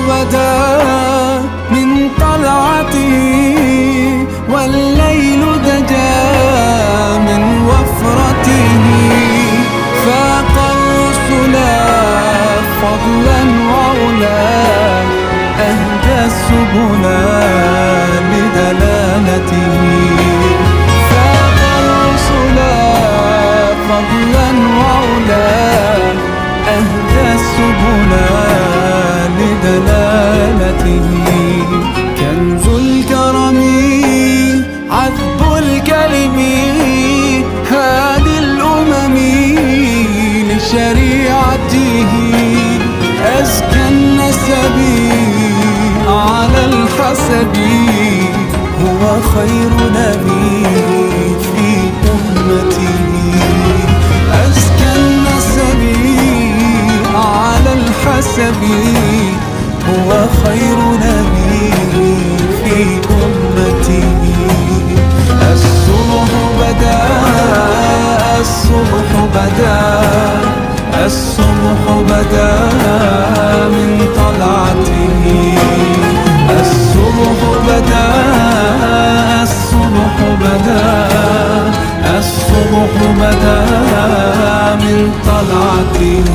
بدا من طلعته، والليل دجا من وفرته. فاق الرسل فضلا وعلا، أهدى السبل لدلالته. فاق الرسل فضلا وعلا، أهدى السبل لدلالته. كنز الكرم عذب الكلم، هادي الأمم لشريعته. أزكى النسب على الحسب، هو خير نبي في أمته. أزكى النسب على الحسب، هو خير نبي في أمته. الصبح بدا، الصبح بدا، الصبح بدا من طلعته. الصبح بدا، الصبح بدا، الصبح بدا من طلعته.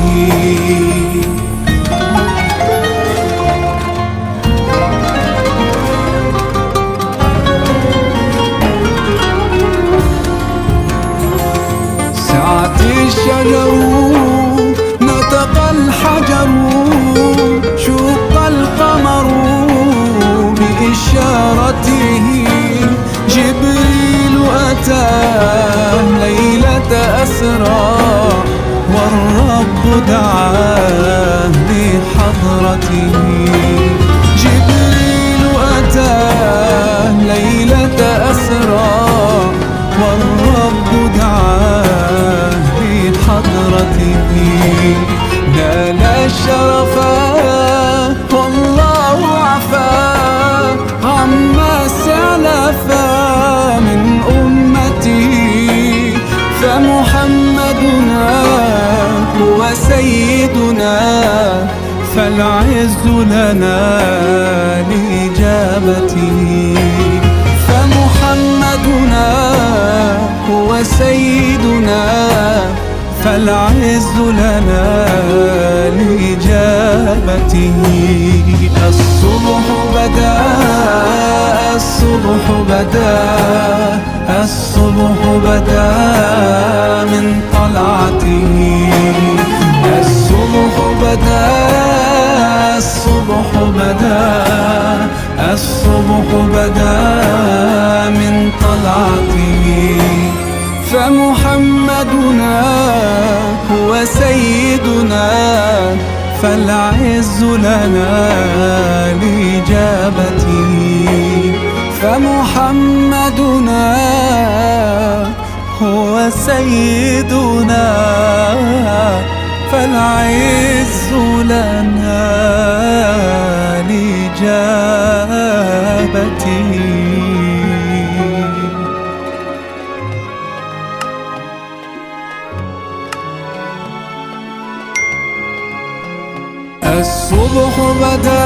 سعت الشجر نطق الحجر، شق القمر بإشارته. جبريل أتى ليلة أسرى، والرب دعاه لحضرته. جبريل أتى ليلة أسرى، والرب دعاه لحضرته. نال الشرفا والله عفا عما سلفا من أمته. فمحمدنا هو سيدنا، فالعز لنا لإجابته. فمحمدنا هو سيدنا، فالعز لنا لإجابته. الصبح بدا، الصبح بدا، الصبح بدا من طلعته. الصبح بدا، الصبح بدا، الصبح بدا من طلعته. فمحمدنا هو سيدنا، فالعز لنا لإجابته. فمحمدنا هو سيدنا، فالعز لنا لإجابته. الصبح بدا،